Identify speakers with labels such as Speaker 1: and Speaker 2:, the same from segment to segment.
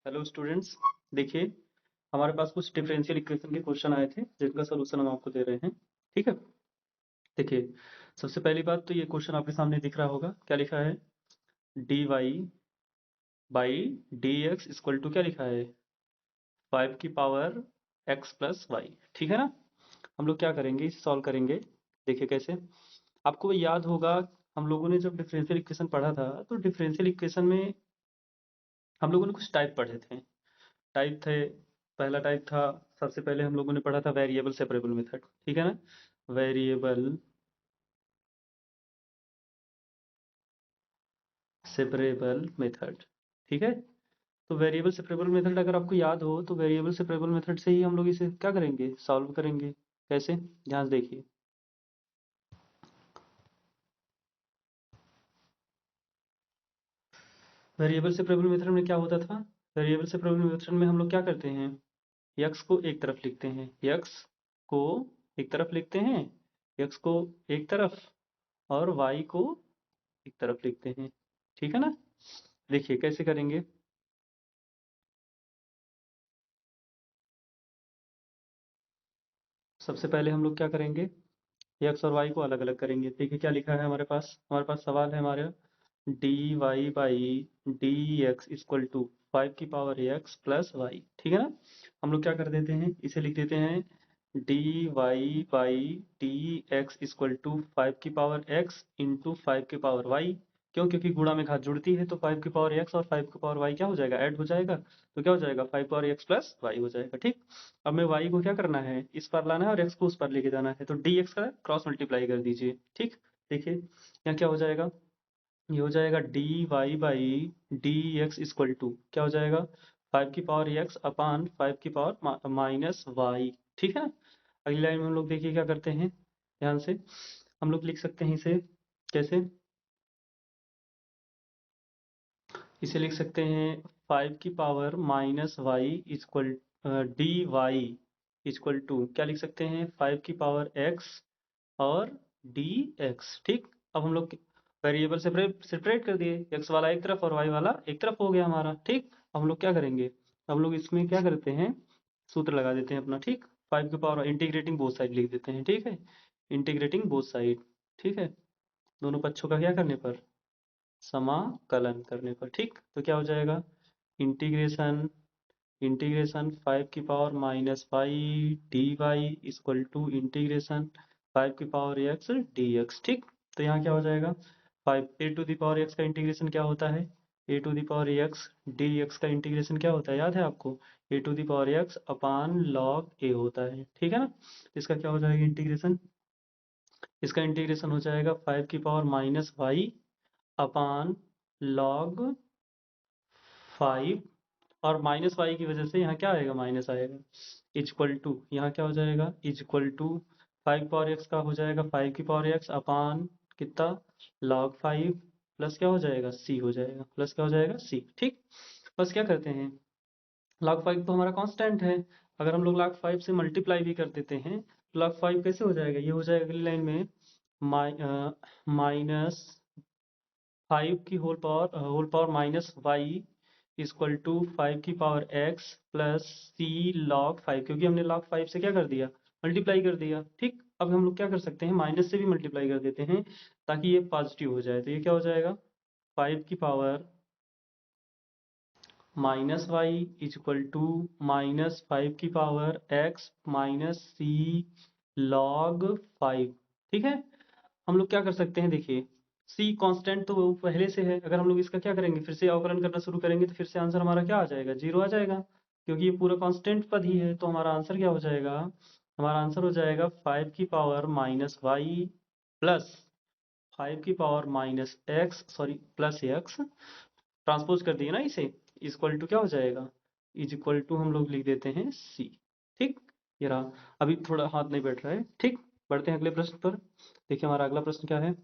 Speaker 1: Hello students. देखिए, हमारे पास कुछ डिफरेंशियल इक्वेशन के क्वेश्चन आए थे जिनका सलूशन हम आपको दे रहे हैं। ठीक है। देखिए, सबसे पहली बात तो ये क्वेश्चन आपके सामने दिख रहा होगा। क्या लिखा है? D Y by D x equal to क्या लिखा है? 5 की पावर एक्स प्लस वाई। ठीक है ना। हम लोग क्या करेंगे, इसे सॉल्व करेंगे। देखिए कैसे। आपको याद होगा, हम लोगों ने जब डिफरेंशियल इक्वेशन पढ़ा था तो डिफरेंशियल इक्वेशन में हम लोगों ने कुछ टाइप पढ़े थे। टाइप थे। पहला टाइप था, सबसे पहले हम लोगों ने पढ़ा था वेरिएबल सेपरेबल मेथड। ठीक है ना। Variable separable method. ठीक है। तो वेरिएबल सेपरेबल मेथड अगर आपको याद हो तो वेरिएबल सेपरेबल मेथड से ही हम लोग इसे क्या करेंगे, सॉल्व करेंगे। कैसे? ध्यान से देखिए। वेरिएबल सेपरेबल मेथड में क्या होता था? वेरिएबल सेपरेबल मेथड में हम लोग क्या करते हैं, यक्स को एक तरफ लिखते हैं, यक्स को एक तरफ लिखते हैं, यक्स को एक तरफ, और वाई को एक तरफ लिखते हैं। ठीक है ना। देखिए कैसे करेंगे। सबसे पहले हम लोग क्या करेंगे, एक्स और वाई को अलग अलग करेंगे। देखिए क्या लिखा है हमारे पास सवाल है हमारे, D Y by D x equal to 5 की पावर एक्स प्लस वाई। ठीक है ना। हम लोग क्या कर देते हैं, इसे लिख देते हैं D Y by D x equal to 5 की पावर एक्स इंटू 5 की पावर वाई। क्यों? क्योंकि गुणा में घात जुड़ती है, तो 5 की पावर एक्स और 5 की पावर वाई क्या हो जाएगा, ऐड हो जाएगा। तो क्या हो जाएगा, 5 पावर एक्स प्लस वाई हो जाएगा। ठीक। अब मैं वाई को क्या करना है, इस पर लाना है, और एक्स को उस पर लेके जाना है, तो डी एक्स का क्रॉस मल्टीप्लाई कर दीजिए। ठीक। देखिए यहाँ क्या हो जाएगा, ये हो जाएगा D Y by D x equal to क्या हो जाएगा, 5 की पावर एक्स अपान 5 की पावर माइनस वाई। ठीक है। अगली लाइन में हम लोग देखिए क्या करते हैं, ध्यान से। हम लोग लिख सकते हैं इसे कैसे, इसे लिख सकते हैं 5 की power minus Y equal D Y equal to क्या लिख सकते हैं, 5 की पावर एक्स और डी एक्स। ठीक। अब हम लोग वेरिएबल सेपरेट कर दिए, एक्स वाला एक तरफ और वाई वाला एक तरफ हो गया हमारा। ठीक। अब हम लोग क्या करेंगे, हम लोग इसमें क्या करते हैं, सूत्र लगा देते हैं अपना। ठीक। 5 की पावर इंटीग्रेटिंग बोथ साइड लिख देते हैं। ठीक है। Integrating both side. ठीक है। दोनों पक्षों का क्या करने पर, समाकलन करने पर। ठीक। तो क्या हो जाएगा, इंटीग्रेशन इंटीग्रेशन 5 की power minus Y D Y equal to integration 5 की पावर एक्स डी एक्स। ठीक। तो यहाँ क्या हो जाएगा, 5 a to the power x का इंटीग्रेशन क्या होता है, a to the power x D x का इंटीग्रेशन क्या होता है, याद है आपको, a to the power x upon log A होता है। ठीक है ना। इसका क्या हो जाएगा इंटीग्रेशन, इसका इंटीग्रेशन हो जाएगा 5 की पावर माइनस वाई अपान लॉग 5, और माइनस वाई की वजह से यहाँ क्या आएगा, माइनस आएगा, इक्वल टू यहाँ क्या हो जाएगा, इक्वल टू 5 पावर एक्स का हो जाएगा 5 की पावर एक्स अपान कितना, लॉग 5, प्लस क्या हो जाएगा, सी हो जाएगा, प्लस क्या हो जाएगा, सी। ठीक। बस क्या करते हैं, लॉग 5 तो हमारा कांस्टेंट है, अगर हम लोग लॉग 5 से मल्टीप्लाई भी कर देते हैं तो लॉग 5 कैसे हो जाएगा, ये हो जाएगा अगली लाइन में माइनस 5 की whole power minus Y equal to 5 की power X plus C log 5, क्योंकि हमने लॉग 5 से क्या कर दिया, मल्टीप्लाई कर दिया। ठीक। अब हम लोग क्या कर सकते हैं, माइनस से भी मल्टीप्लाई कर देते हैं ताकि ये पॉजिटिव हो जाए। तो ये क्या हो जाएगा, 5 की power minus Y equal to -5 की power X minus C log 5। ठीक है। हम लोग क्या कर सकते हैं, देखिए सी कांस्टेंट तो वो पहले से है, अगर हम लोग इसका क्या करेंगे, फिर से अवकलन करना शुरू करेंगे तो फिर से आंसर हमारा क्या आ जाएगा, जीरो आ जाएगा, क्योंकि ये पूरा कांस्टेंट पद ही है। तो हमारा आंसर क्या हो जाएगा, हमारा आंसर हो जाएगा 5 की पावर माइनस वाई प्लस 5 की power minus x, sorry plus x, transpose कर दिए ना इसे, इक्वल टू क्या हो जाएगा, इज इक्वल टू हम लोग लिख देते हैं सी। ठीक। ये रहा। अभी थोड़ा हाथ नहीं बैठ रहा है। ठीक। बढ़ते हैं अगले प्रश्न पर। देखिए हमारा अगला प्रश्न क्या है,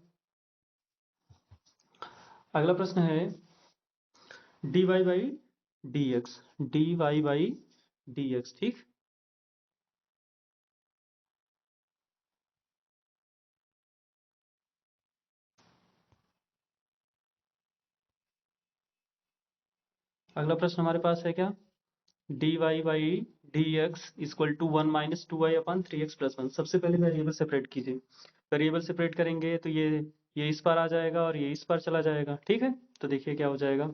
Speaker 1: अगला प्रश्न है D Y by D X, D Y by D X. ठीक। अगला प्रश्न हमारे पास है क्या, dy by D x equal to 1 minus two Y upon 3x+1। सबसे पहले वेरिएबल सेपरेट कीजिए। वेरिएबल सेपरेट करेंगे तो ये इस पार आ जाएगा और ये इस पार चला जाएगा, ठीक है। तो देखिए क्या हो जाएगा,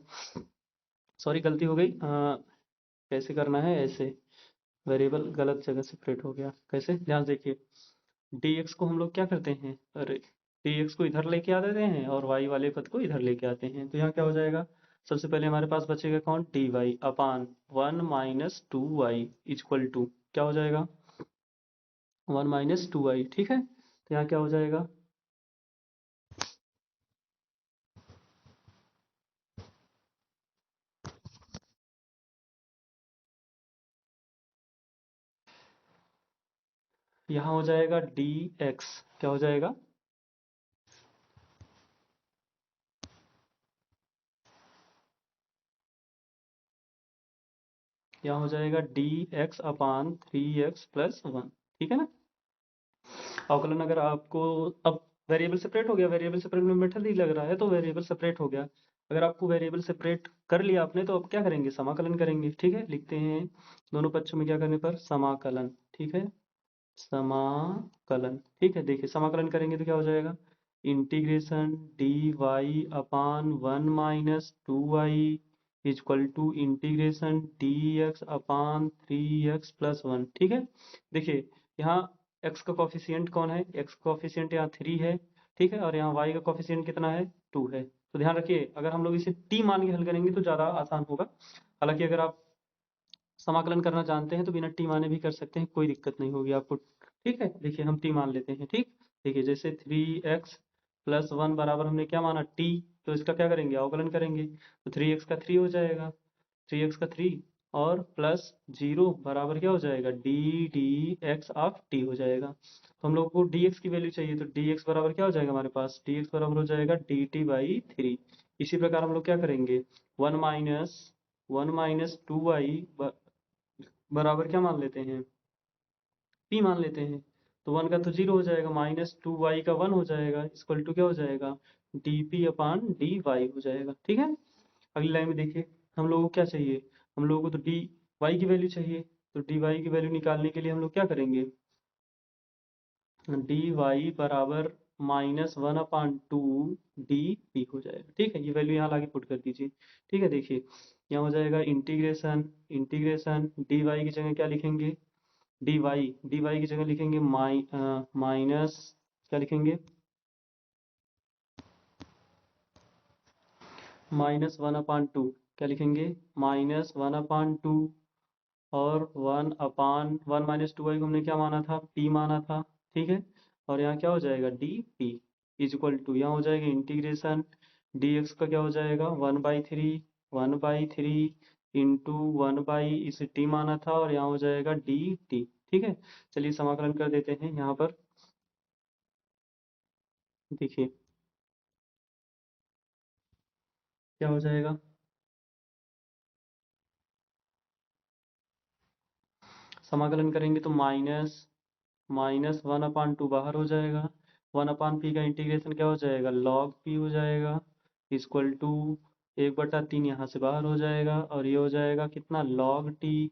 Speaker 1: सॉरी गलती हो गई, कैसे करना है, ऐसे वेरिएबल गलत जगह सेपरेट हो गया, कैसे, ध्यान से देखिए। dx को हम लोग क्या करते हैं, अरे dx को इधर लेके आ देते हैं और y वाले पद को इधर लेके आते हैं, तो यहाँ क्या हो जाएगा, सबसे पहले हमारे पास बचेगा कौन, dy upon 1 minus two Y equal to क्या हो जाएगा, 1 माइनस टू वाई, ठीक है। तो यहाँ क्या हो जाएगा, यहाँ हो जाएगा dx, क्या हो जाएगा, यहाँ हो जाएगा dx अपान 3x+1, ठीक है ना। अवकलन अगर आपको, अब वेरिएबल सेपरेट हो गया, वेरिएबल सेपरेट में मेथड ही लग रहा है तो वेरिएबल सेपरेट हो गया। अगर आपको वेरिएबल सेपरेट कर लिया आपने तो अब क्या करेंगे, समाकलन करेंगे, ठीक है। लिखते हैं दोनों पक्षों में क्या करने पर, समाकलन, ठीक है, समाकलन, ठीक है। देखिए समाकलन करेंगे तो क्या हो जाएगा, integration D Y upon 1 minus two Y equal to integration D x upon 3x+1, ठीक है। देखिए यहाँ x का कॉफिशियंट कौन है, x का कॉफिशियंट यहाँ 3 है, ठीक है, और यहाँ y का कॉफिशियंट कितना है, 2 है। तो ध्यान रखिए अगर हम लोग इसे t मान के हल करेंगे तो ज़्यादा आसान होगा। हालांकि अगर आप समाकलन करना जानते हैं तो बिना टी माने भी कर सकते हैं, कोई दिक्कत नहीं होगी आपको, ठीक है। देखिए हम टी मान लेते हैं, ठीक। देखिए जैसे 3x+1 बराबर हमने क्या माना, टी, तो इसका क्या करेंगे, अवकलन करेंगे, तो 3x का 3 हो जाएगा, 3x का 3 और प्लस 0 बराबर क्या हो जाएगा, डी एक्स ऑफ टी हो जाएगा। तो हम लोग को dx की वैल्यू चाहिए, तो dx बराबर क्या हो जाएगा हमारे पास, dx बराबर हो जाएगा dt/3। इसी प्रकार हम लोग क्या करेंगे, 1 माइनस 2y बराबर क्या मान लेते हैं, p मान लेते हैं। तो 1 का तो 0 हो जाएगा, -2y का 1 हो जाएगा, इक्वल टू क्या हो जाएगा, dp/dy हो जाएगा, ठीक है। अगली लाइन में देखिए हम लोगों को क्या चाहिए, हम लोगों को तो dy की वैल्यू चाहिए, तो dy की वैल्यू निकालने के लिए हम लोग क्या करेंगे, dy बराबर -1/2 dp हो जाएगा, ठीक है। ये वैल्यू यहाँ लाके पुट कर दीजिए, ठीक है। देखिए यहाँ हो जाएगा इंटीग्रेशन, इंटीग्रेशन dy की जगह क्या लिखेंगे, dy की जगह लिखेंगे माइनस, क्या लिखेंगे, -1/2, क्या लिखेंगे, -1/2 और 1/1 - 2y को हमने क्या माना था, p माना था, ठीक है। और यहाँ क्या हो जाएगा, dp इक्वल टू, यहाँ हो जाएगा इंटीग्रेशन dx का क्या हो जाएगा, 1/3 इंटू 1 इसे t माना था और यहाँ हो जाएगा dt, ठीक है। चलिए समाकलन कर देते हैं यहाँ पर, देखिए क्या हो जाएगा, समाकलन करेंगे तो -1/2 बाहर हो जाएगा, 1/p का इंटीग्रेशन क्या हो जाएगा, log p हो जाएगा, इक्वल टू 1/3 यहाँ से बाहर हो जाएगा और ये हो जाएगा कितना, log t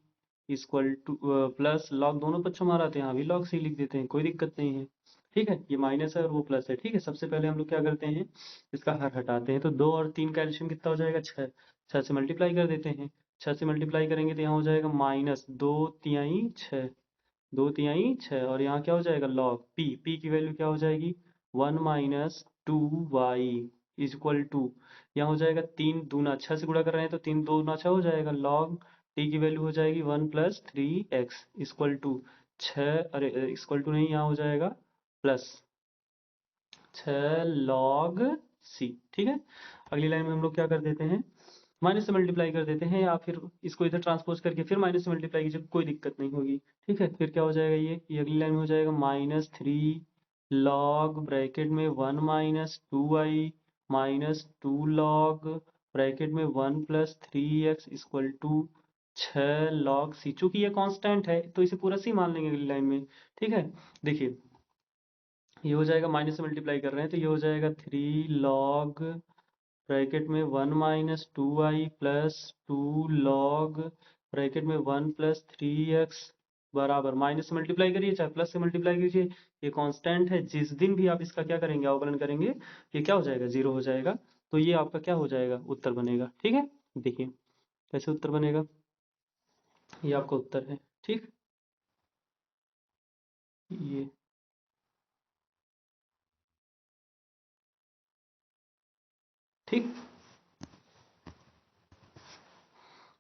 Speaker 1: equal two plus log, दोनों पक्षों में आ रहा था, यहाँ भी log c लिख देते हैं, कोई दिक्कत नहीं है, ठीक है। ये माइनस है और वो प्लस है, ठीक है। सबसे पहले हम लोग क्या करते हैं, इसका हर हटाते हैं, तो 2 और 3 का एल्शियम कितना हो जाएगा, 6, 6 से मल्टीप्लाई कर देते हैं, 6 से मल्टीप्लाई करेंगे तो यहाँ हो जाएगा -2 तिहाई 6, 2 तिहाई 6 और यहाँ क्या हो जाएगा, log p की वैल्यू क्या हो जाएगी, 1 - 2y इक्वल टू, यहाँ हो जाएगा 3 दूना 6 से गुणा कर रहे हैं तो 3 दूना 6 हो जाएगा, log t की वैल्यू हो जाएगी 1 + 3x इक्वल टू 6, अरे इक्वल टू नहीं, यहाँ हो जाएगा प्लस 6 log c, ठीक है। अगली लाइन में हम लोग क्या कर देते हैं, माइनस से मल्टीप्लाई कर देते हैं या फिर इसको इधर ट्रांसपोज करके फिर माइनस से मल्टीप्लाई कीजिए, कोई दिक्कत नहीं होगी, ठीक है। फिर क्या हो जाएगा, ये अगली लाइन में हो जाएगा -3 log ब्रैकेट में 1 - 2y -2 log ब्रैकेट में 1 + 3x equal to 6 log c। चूंकि ये कांस्टेंट है तो इसे पूरा c मान लेंगे अगली लाइन में, ठीक है। देखिए ये हो जाएगा, माइनस से मल्टीप्लाई कर रहे हैं तो ये हो जाएगा 3 log ब्रैकेट में 1 minus 2i plus 2 log bracket में 1 प्लस 3x बराबर, माइनस से मल्टीप्लाई करिए चाहे प्लस से मल्टीप्लाई कीजिए, ये कांस्टेंट है। जिस दिन भी आप इसका क्या करेंगे, अवकलन करेंगे, ये क्या हो जाएगा, 0 हो जाएगा। तो ये आपका क्या हो जाएगा, उत्तर बनेगा। ठीक है, देखिए कैसे उत्तर बनेगा, ये आपका उत्तर है। ठीक, ये ठीक।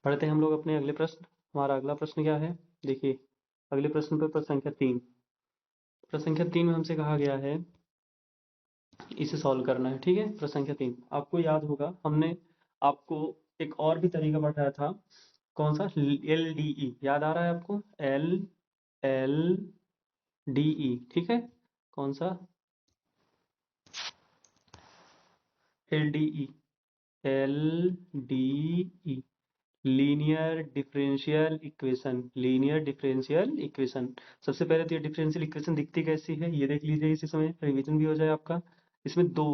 Speaker 1: पढ़ते हैं हम लोग अपने अगले प्रश्न। हमारा अगला प्रश्न क्या है, देखिए अगले प्रश्न पर प्रश्न संख्या 3। प्रश्न संख्या 3 में हमसे कहा गया है इसे सॉल्व करना है। ठीक है, प्रश्न संख्या 3 आपको याद होगा, हमने आपको एक और भी तरीका बताया था। कौन सा, LDE, याद आ रहा है आपको, LLDE। ठीक है, कौन सा, LDE, LDE, linear differential equation, linear differential equation. सबसे पहले तो ये डिफरेंशियल इक्वेशन दिखती कैसी है, ये देख लीजिए, इसी समय रिवीजन भी हो जाए आपका। इसमें दो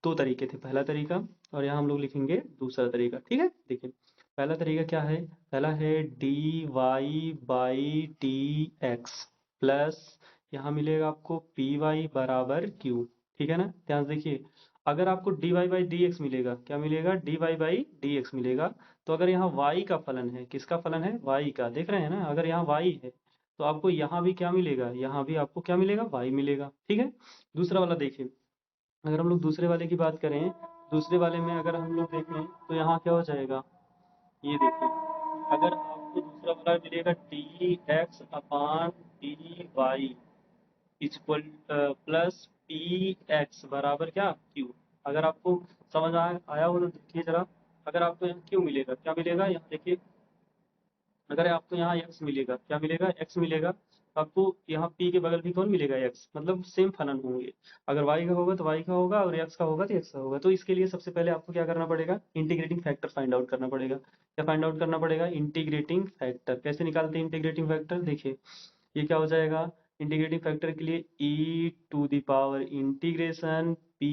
Speaker 1: दो तरीके थे, पहला तरीका और यहाँ हम लोग लिखेंगे दूसरा तरीका। ठीक है, देखिए पहला तरीका क्या है, पहला है D Y by D X plus, यहाँ मिलेगा आपको पी वाई बराबर क्यू। ठीक है ना, ध्यान से देखिए, अगर आपको D Y by D X मिलेगा, क्या मिलेगा, D Y by D X मिलेगा, तो अगर यहाँ y का फलन है, किसका फलन है, y का, देख रहे हैं ना, अगर यहाँ y है तो आपको यहाँ भी क्या मिलेगा, यहाँ भी आपको क्या मिलेगा, y मिलेगा। ठीक है, दूसरा वाला देखिए, अगर हम लोग दूसरे वाले की बात करें, दूसरे वाले में अगर हम लोग देखें तो यहाँ क्या हो जाएगा, ये देखिए, अगर आपको दूसरा वाला मिलेगा D x upon D Y equal plus P x बराबर क्या, क्यू। अगर आपको समझ आया हो तो देखिए जरा, अगर आपको यहाँ क्यू मिलेगा, क्या मिलेगा, यहाँ देखिए, अगर आपको यहाँ x मिलेगा, क्या मिलेगा, x मिलेगा, तो आपको यहाँ p के बगल भी कौन मिलेगा, x, मतलब सेम फलन होंगे। अगर y का होगा तो y का होगा, और x का होगा तो x का होगा। तो इसके लिए सबसे पहले आपको क्या करना पड़ेगा, इंटीग्रेटिंग फैक्टर फाइंड आउट करना पड़ेगा। क्या फाइंड आउट करना पड़ेगा, इंटीग्रेटिंग फैक्टर। कैसे निकालते हैं इंटीग्रेटिंग फैक्टर, देखिए ये क्या हो जाएगा, इंटीग्रेटिंग फैक्टर के लिए e to the power integration p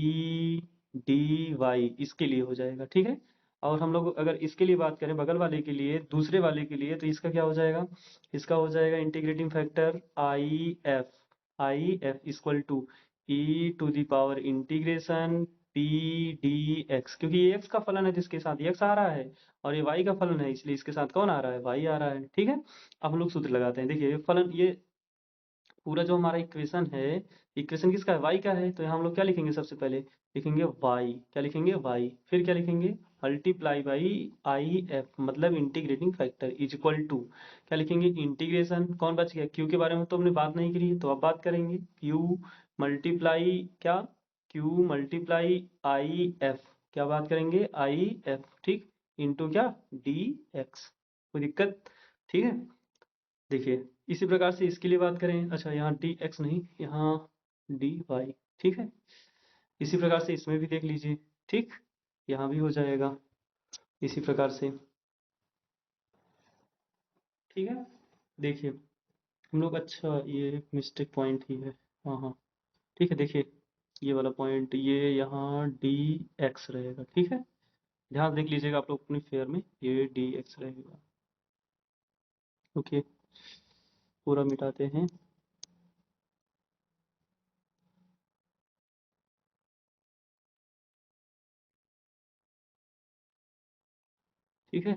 Speaker 1: D Y, इसके लिए हो जाएगा। ठीक है, और हम लोग अगर इसके लिए बात करें, बगल वाले के लिए, दूसरे वाले के लिए, तो इसका क्या हो जाएगा, इसका हो जाएगा integrating factor I F equal to E to the power integration P D X, क्योंकि ये एक्स का फलन है जिसके साथ एक्स आ रहा है, और ये वाई का फलन है, इसलिए इसके साथ कौन आ रहा है, वाई आ रहा है। ठीक है, अब हम लोग सूत्र लगाते हैं। देखिए ये फलन, ये पूरा जो हमारा इक्वेशन है, इक्वेशन किसका है, y का है, तो यहाँ हम लोग क्या लिखेंगे, सबसे पहले लिखेंगे y, क्या लिखेंगे, y, फिर क्या लिखेंगे, मल्टीप्लाई बाई आई एफ, मतलब integrating factor is equal to, क्या लिखेंगे, इंटीग्रेशन, कौन बच गया, q के बारे में तो हमने बात नहीं करी है, तो अब बात करेंगे, q मल्टीप्लाई क्या, q मल्टीप्लाई आई एफ, क्या बात करेंगे, आई एफ, ठीक, इंटू क्या, डी एक्स। कोई दिक्कत, ठीक है, देखिए इसी प्रकार से इसके लिए बात करें, अच्छा यहाँ डी एक्स नहीं, यहाँ डी वाई। ठीक है, इसी प्रकार से इसमें भी देख लीजिए, ठीक, यहाँ भी हो जाएगा इसी प्रकार से। ठीक है, देखिए हम लोग, अच्छा ये मिस्टेक पॉइंट ही है, हाँ हाँ, ठीक है, देखिए ये वाला पॉइंट, ये यहाँ डी एक्स रहेगा। ठीक है, ध्यान देख लीजिएगा आप लोग अपनी फेयर में, ये डी एक्स रहेगा। ओके, पूरा मिटाते हैं। ठीक है,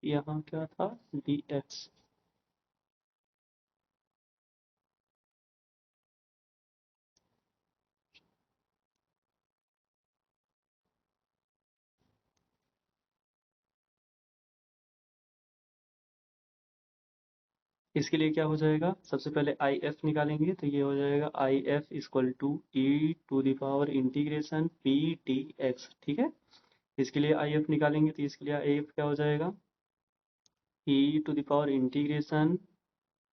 Speaker 1: यहाँ क्या था, डी एक्स, इसके लिए क्या हो जाएगा, सबसे पहले आई एफ निकालेंगे, तो ये हो जाएगा I F equal to E to the power integration P T X. ठीक है, इसके लिए आई एफ निकालेंगे, तो इसके लिए आई एफ क्या हो जाएगा, E to the power integration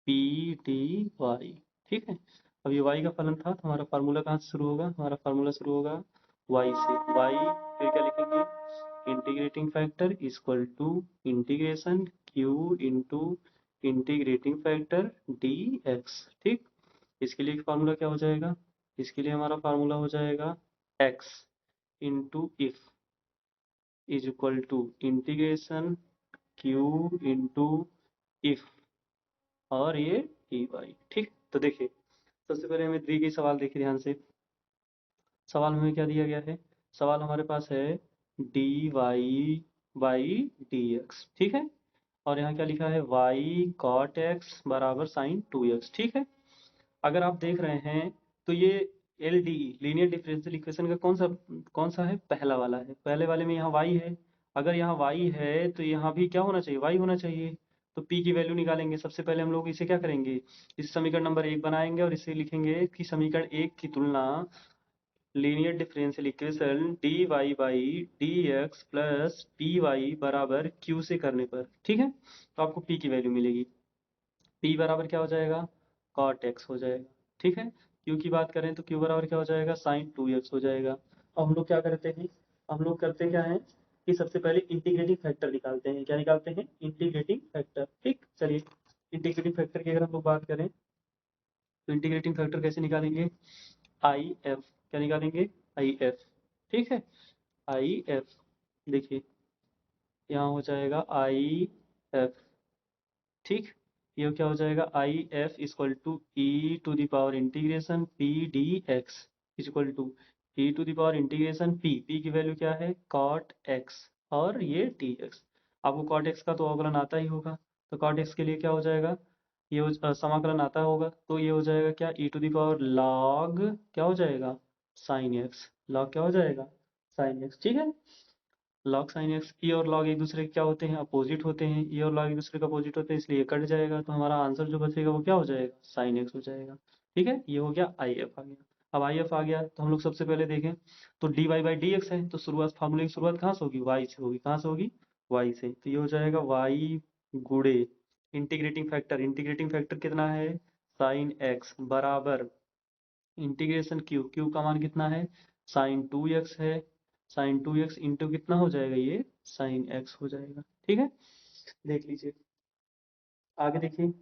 Speaker 1: P T Y. ठीक है, अब ये वाई का फलन था, तो हमारा फार्मूला कहाँ से शुरू होगा, हमारा फार्मूला शुरू होगा वाई से, वाई, फिर क्या लिखेंगे, integrating factor equal to integration Q into integrating factor D X. ठीक, इसके लिए फार्मूला क्या हो जाएगा, इसके लिए हमारा फार्मूला हो जाएगा X into if is equal to integration Q into if और ये डी वाई। ठीक, तो देखिए सबसे पहले हमें दी गई सवाल देखिए ध्यान से। सवाल में हमें क्या दिया गया है, सवाल हमारे पास है D Y by D X. ठीक है, और यहाँ क्या लिखा है वाई कॉट एक्स बराबर साइन 2x। ठीक है, अगर आप देख रहे हैं तो ये L D linear differential equation का कौन सा है, पहला वाला है। पहले वाले में यहाँ y है, अगर यहाँ y है तो यहाँ भी क्या होना चाहिए, y होना चाहिए। तो p की वैल्यू निकालेंगे। सबसे पहले हम लोग इसे क्या करेंगे, इस समीकरण नंबर 1 बनाएंगे और इसे लिखेंगे कि समीकरण 1 की तुलना linear differential equation D Y by D X plus P Y बराबर क्यू से करने पर, ठीक है, तो आपको p की वैल्यू मिलेगी। p बराबर क्या हो जाएगा, cot x हो जाएगा। ठीक है, q की बात करें तो q बराबर क्या हो जाएगा, sin 2x हो जाएगा। अब हम लोग क्या करते हैं, हम लोग करते क्या है कि सबसे पहले इंटीग्रेटिंग फैक्टर निकालते हैं। क्या निकालते हैं, इंटीग्रेटिंग फैक्टर। ठीक, चलिए इंटीग्रेटिंग फैक्टर की अगर हम लोग बात करें तो इंटीग्रेटिंग फैक्टर कैसे निकालेंगे, आई एफ। क्या निकालेंगे, आई एफ। ठीक है, आई एफ, देखिए यहाँ हो जाएगा आई एफ। ठीक, ये क्या हो जाएगा, I F equal to E to the power integration P D x equal to E to the power integration P की वैल्यू क्या है, कॉट एक्स और ये डी एक्स। आपको कॉट एक्स का तो अवकलन आता ही होगा, तो कॉट एक्स के लिए क्या हो जाएगा, ये समाकलन आता होगा, तो ये हो जाएगा क्या, ई टू द पावर लॉग क्या हो जाएगा, साइन एक्स। लॉग क्या हो जाएगा, साइन एक्स। ठीक है, लॉग साइन एक्स, ई और लॉग एक दूसरे के क्या होते हैं, अपोजिट होते हैं। ई और लॉग एक दूसरे का अपोजिट होते हैं, इसलिए ये कट जाएगा, तो हमारा आंसर जो बचेगा वो क्या हो जाएगा, साइन एक्स हो जाएगा। ठीक है, ये हो गया आई एफ आ गया। अब आई एफ आ गया तो हम लोग सबसे पहले देखें तो D Y by D X है, तो शुरुआत फार्मूले की शुरुआत कहाँ से होगी, वाई से होगी। कहाँ से होगी, वाई से, तो ये हो जाएगा वाई गुड़े इंटीग्रेटिंग फैक्टर कितना है, साइन एक्स बराबर इंटीग्रेशन क्यू, क्यू का मान कितना है, साइन 2x है। साइन 2x इंटू कितना हो जाएगा, ये साइन x हो जाएगा। ठीक है, देख लीजिए आगे देखिए,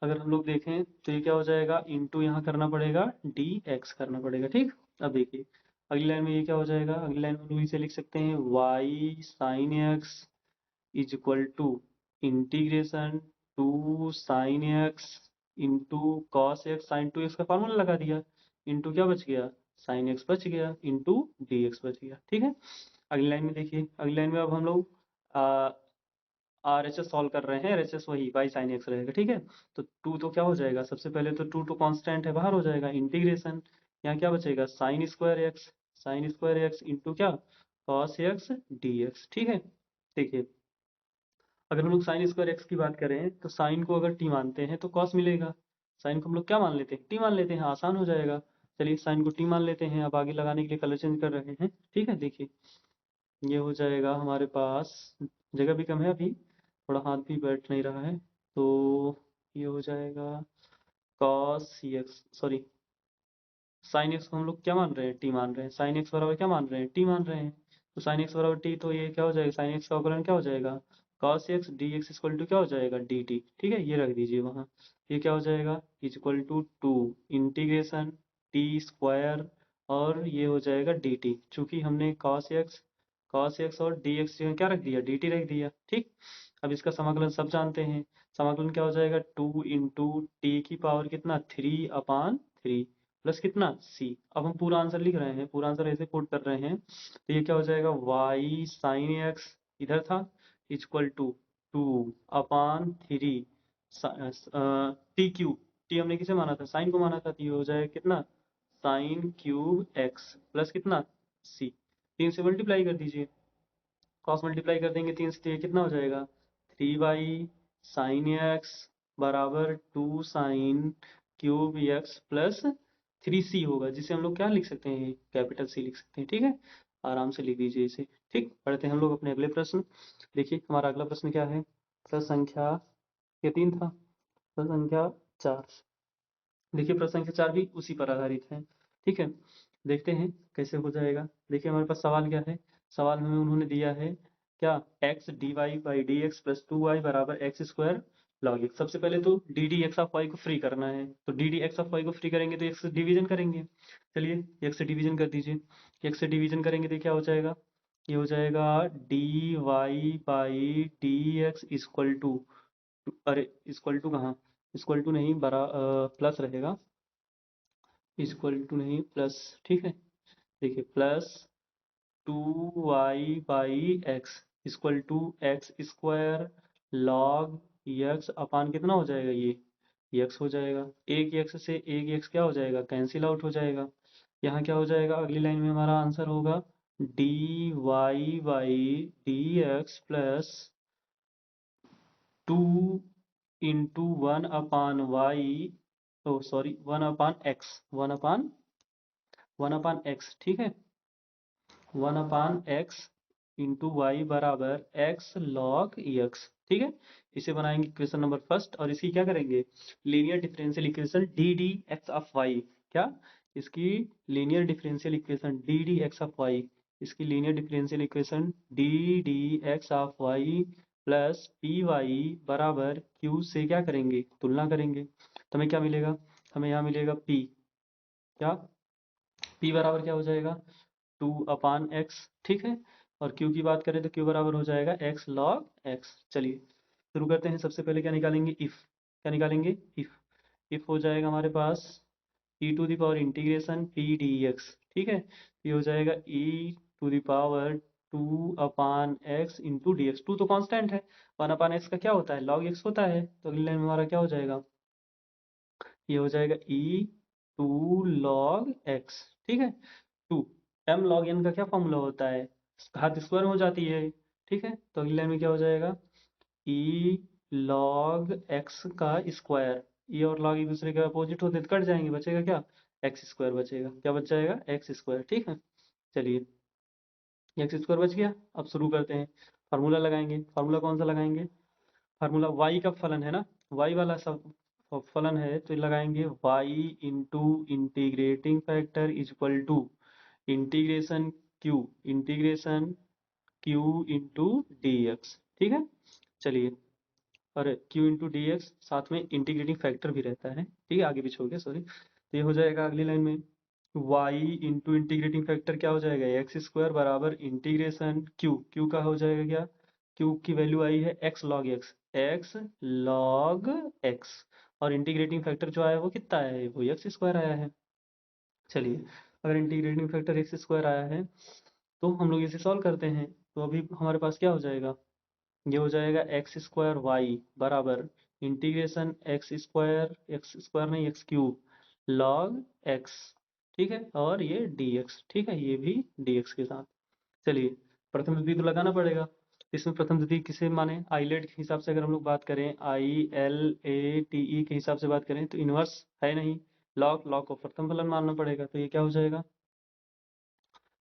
Speaker 1: अगर हम लोग देखें तो ये क्या हो जाएगा, इंटू यहाँ करना पड़ेगा डी एक्स करना पड़ेगा। ठीक, अब देखिए अगली लाइन में ये क्या हो जाएगा, अगली लाइन में हम लोग इसे लिख सकते हैं Y sine X is equal to integration two sine X into cos X. Sine 2x का फॉर्मूला लगा दिया, इंटू क्या बच गया, साइन एक्स बच गया, इंटू डी एक्स बच गया। ठीक है, अगली लाइन में देखिए, अगली लाइन में अब हम लोग आर एच एस सॉल्व कर रहे हैं, आर एच एस वही बाई साइन एक्स रहेगा। ठीक है, तो टू तो क्या हो जाएगा, सबसे पहले तो टू कॉन्स्टेंट है, बाहर हो जाएगा, इंटीग्रेशन यहाँ क्या बचेगा, साइन स्क्वायर एक्स इंटू क्या, कॉस एक्स डी एक्स। ठीक है, देखिए अगर हम लोग साइन स्क्वायर एक्स की बात करें तो साइन को अगर टी मानते हैं तो कॉस मिलेगा। साइन को हम लोग क्या मान लेते हैं, टी मान लेते हैं, आसान हो जाएगा। चलिए साइन को टी मान लेते हैं, अब आगे लगाने के लिए कलर चेंज कर रहे हैं। ठीक है, देखिए ये हो जाएगा हमारे पास, जगह भी कम है अभी, थोड़ा हाथ भी बैठ नहीं रहा है, तो ये हो जाएगा cos x, sorry sine x को हम लोग क्या मान रहे हैं, टी मान रहे हैं। साइन एक्स बराबर क्या मान रहे हैं, टी मान रहे हैं, तो साइन एक्स बराबर टी, तो ये क्या हो जाएगा, साइन एक्स का अवकलन क्या हो जाएगा, cos X D x equal to क्या हो जाएगा, डी टी। ठीक है, ये रख दीजिए वहाँ, ये क्या हो जाएगा, equal to two integration T square और ये हो जाएगा डी टी। चूंकि हमने कॉस एक्स और डी एक्स क्या रख दिया, डी टी रख दिया। ठीक, अब इसका समाकलन सब जानते हैं, समाकलन क्या हो जाएगा, टू इंटू टी की पावर कितना, 3/3 प्लस कितना सी। अब हम पूरा आंसर लिख रहे हैं, पूरा आंसर ऐसे कोट कर रहे हैं, तो ये क्या हो जाएगा, वाई साइन एक्स इधर था equal to 2/3 T cube, T हमने किसे माना था, साइन को माना था, तो ये हो जाएगा कितना, साइन क्यूब एक्स प्लस कितना सी। 3 से मल्टीप्लाई कर दीजिए, क्रॉस मल्टीप्लाई कर देंगे 3 से, तो ये कितना हो जाएगा, 3 साइन एक्स बराबर 2 साइन क्यूब एक्स प्लस 3 सी होगा, जिसे हम लोग क्या लिख सकते हैं, कैपिटल सी लिख सकते हैं। ठीक है, आराम से लिख दीजिए इसे। ठीक, पढ़ते हैं हम लोग अपने अगले प्रश्न। देखिए हमारा अगला प्रश्न क्या है, प्रश्न संख्या, ये 3 था, प्रश्न संख्या 4। देखिए प्रश्न संख्या 4 भी उसी पर आधारित है। ठीक है, देखते हैं कैसे हो जाएगा। देखिए हमारे पास सवाल क्या है, सवाल में उन्होंने दिया है क्या, X D Y by D X plus 2y बराबर एक्स स्क्वायर log x। सबसे पहले तो D D x of Y को फ्री करना है, तो D D x of Y को फ्री करेंगे तो एक्स से डिवीजन करेंगे। चलिए एक्स से डिवीजन कर दीजिए। एक्स से डिवीजन करेंगे तो क्या हो जाएगा, ये हो जाएगा D Y by D x equal to, अरे इक्वल टू कहाँ, इक्वल टू नहीं, प्लस रहेगा, इक्वल टू नहीं प्लस, ठीक है। देखिए plus 2y by x equal to x square log x upon कितना हो जाएगा, ये यक्स हो जाएगा। एक यक्स से एक यक्स क्या हो जाएगा, कैंसिल आउट हो जाएगा। यहाँ क्या हो जाएगा, अगली लाइन में हमारा आंसर होगा D Y by D X plus 2 into 1/y, oh sorry 1/x, 1/x, ठीक है। 1/x इंटू वाई बराबर x log x, ठीक है। इसे बनाएंगे इक्वेशन नंबर फर्स्ट, और इसकी क्या करेंगे, linear differential equation D D x of y, क्या, इसकी linear differential equation D D x of y, इसकी linear differential equation D D x of y plus P Y बराबर क्यू से क्या करेंगे, तुलना करेंगे। तो हमें क्या मिलेगा, हमें यहाँ मिलेगा p, क्या, p बराबर क्या हो जाएगा 2/x, ठीक है। और q की बात करें तो q बराबर हो जाएगा x log x। चलिए शुरू करते हैं। सबसे पहले क्या निकालेंगे, इफ, क्या निकालेंगे, इफ हो जाएगा हमारे पास e to the power integration p dx, ठीक है। ये हो जाएगा e to the power 2/x into D X. Two तो कांस्टेंट है, 1/x का क्या होता है, log x होता है। तो अगली लाइन में हमारा क्या हो जाएगा, ये हो जाएगा e 2 log x, ठीक है। 2 m log n का क्या फॉर्मूला होता है, घात स्क्वायर हो जाती है, ठीक है। तो अगली लाइन में क्या हो जाएगा, e log x का स्क्वायर, e और log एक दूसरे के अपोजिट होते तो कट जाएंगे, बचेगा क्या, एक्स स्क्वायर बचेगा, क्या बच जाएगा, एक्स स्क्वायर, ठीक है। चलिए एक्स स्क्वायर बच गया। अब शुरू करते हैं, फार्मूला लगाएंगे। फार्मूला कौन सा लगाएंगे, फार्मूला y का फलन है ना, y वाला सब फलन है, तो लगाएंगे y into integrating factor equal to integration q, integration q into D X, ठीक है। चलिए, और q इंटू डी एक्स साथ में इंटीग्रेटिंग फैक्टर भी रहता है, ठीक है, आगे पीछे हो गया सॉरी। तो ये हो जाएगा अगली लाइन में y इंटू इंटीग्रेटिंग फैक्टर क्या हो जाएगा, एक्स स्क्वायर बराबर इंटीग्रेशन q का हो जाएगा क्या, q की वैल्यू आई है x log x, x log x, और इंटीग्रेटिंग फैक्टर जो आया है वो कितना आया है, वो एक्स स्क्वायर आया है। चलिए अगर इंटीग्रेटिंग फैक्टर एक्स स्क्वायर आया है तो हम लोग इसे सॉल्व करते हैं। तो अभी हमारे पास क्या हो जाएगा, ये हो जाएगा एक्स स्क्वायर वाई बराबर इंटीग्रेशन एक्स स्क्वायर नहीं एक्स क्यूब लॉग एक्स, ठीक है, और ये डी एक्स, ठीक है, ये भी डी एक्स के साथ। चलिए प्रथम द्वितीय तो लगाना पड़ेगा। इसमें प्रथम द्वितीय किसे माने, आइलेट के हिसाब से अगर हम लोग बात करें, ILATE के हिसाब से बात करें तो इनवर्स है नहीं, लॉग को प्रथम फलन मानना पड़ेगा। तो ये क्या हो जाएगा,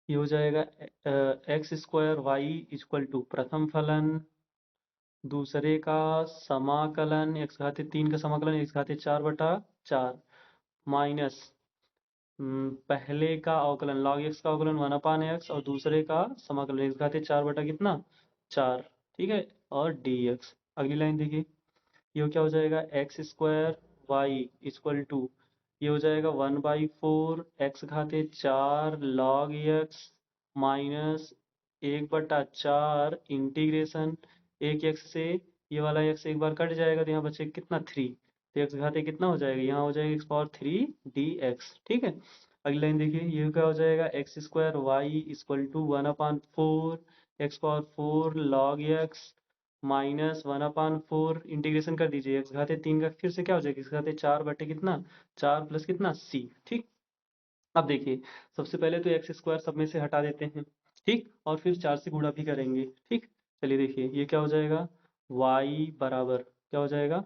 Speaker 1: ये हो जाएगा x square Y equal to प्रथम फलन, दूसरे का समाकलन एक्स घाते 3 का समाकलन एक्स घाते 4/4 माइनस पहले का अवकलन लॉग एक्स का अवकलन 1/x, और दूसरे का समाकलन एक्स घाते 4 बटा कितना 4, ठीक है, और डी एक्स। अगली लाइन देखिए, ये क्या हो जाएगा, x square Y equal to, ये हो जाएगा 1/4 एक्स घाते 4 लॉग एक्स माइनस 1/4 इंटीग्रेशन एक एक्स से, ये वाला एक्स एक बार कट जाएगा तो यहाँ बचे कितना 3, तो एक्स घाते कितना हो जाएगा, यहाँ हो जाएगा x⁻³ डी एक्स, ठीक है। अगली लाइन देखिए, ये क्या हो जाएगा, x square Y equal to 1/4 x⁻4 log x minus 1/4 integration कर दीजिए एक्स घाते 3 का, फिर से क्या हो जाएगा, एक्स घाते 4 बटे कितना 4 प्लस कितना c, ठीक। अब देखिए सबसे पहले तो एक्स स्क्वायर सब में से हटा देते हैं, ठीक, और फिर 4 से गुणा भी करेंगे, ठीक। चलिए देखिए ये क्या हो जाएगा, y बराबर क्या हो जाएगा,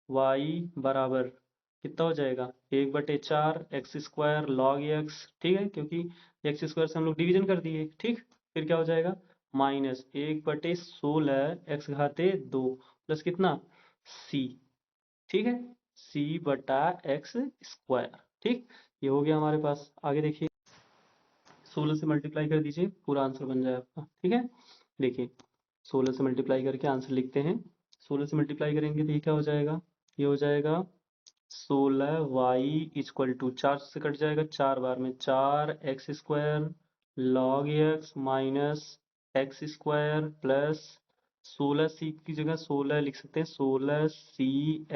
Speaker 1: y बराबर कितना हो जाएगा 1/4 एक्स स्क्वायर लॉग एक्स, ठीक है, क्योंकि एक्स स्क्वायर से हम लोग डिवीजन कर दिए, ठीक। फिर क्या हो जाएगा माइनस 1/16 एक्स घाते 2 प्लस कितना c, ठीक है, c/x स्क्वायर, ठीक। ये हो गया हमारे पास। आगे देखिए 16 से मल्टीप्लाई कर दीजिए, पूरा आंसर बन जाए आपका, ठीक है। देखिए 16 से मल्टीप्लाई करके आंसर लिखते हैं, 16 से मल्टीप्लाई करेंगे तो ये क्या हो जाएगा, ये हो जाएगा 16y इक्वल टू 4 से कट जाएगा 4 बार में 4x² log x minus x square plus 16c की जगह 16 लिख सकते हैं 16c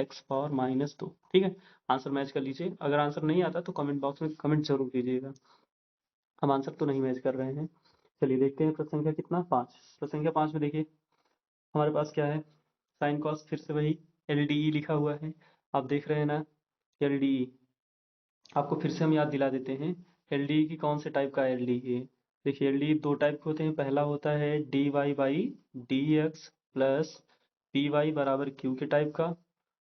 Speaker 1: x पावर माइनस 2। ठीक है, आंसर मैच कर लीजिए। अगर आंसर नहीं आता तो कमेंट बॉक्स में कमेंट जरूर कीजिएगा। हम आंसर तो नहीं मैच कर रहे हैं। चलिए देखते हैं प्रश्न संख्या कितना, 5। प्रश्न संख्या 5 में देखिए हमारे पास क्या है, साइन कॉस फिर से वही LDE लिखा हुआ है, आप देख रहे हैं ना LDE। आपको फिर से हम याद दिला देते हैं LDE की कौन से टाइप का LDE है। देखिए LDE दो टाइप के होते हैं, पहला होता है dy/dx प्लस py बराबर q के टाइप का,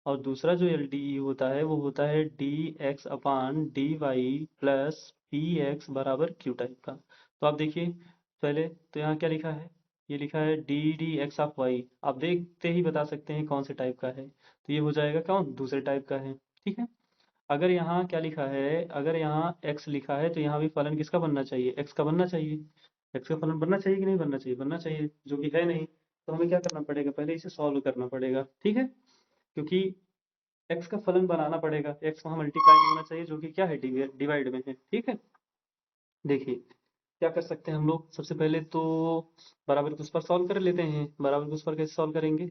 Speaker 1: और दूसरा जो LDE होता है वो होता है dx/dy प्लस px बराबर q टाइप का। तो आप देखिए पहले तो यहाँ क्या लिखा है, ये लिखा है ddx(y), आप देखते ही बता सकते हैं कौन से टाइप का है, तो ये हो जाएगा कौन, दूसरे टाइप का है। ठीक है, अगर यहाँ क्या लिखा है, अगर यहाँ x लिखा है तो यहाँ भी फलन किसका बनना चाहिए, x का बनना चाहिए। x का फलन बनना चाहिए कि नहीं बनना चाहिए, बनना चाहिए, जो कि है नहीं। तो हमें क्या करना पड़ेगा, पहले इसे सॉल्व करना पड़ेगा। ठीक है, क्योंकि x का फलन बनाना पड़ेगा, x वहाँ मल्टीप्लाई में होना चाहिए जो कि क्या है, डिवाइड में है। ठीक है, देखिए क्या कर सकते हैं हम लोग, सबसे पहले तो बराबर के उस पर सॉल्व कर लेते हैं। बराबर के उस पर कैसे सॉल्व करेंगे,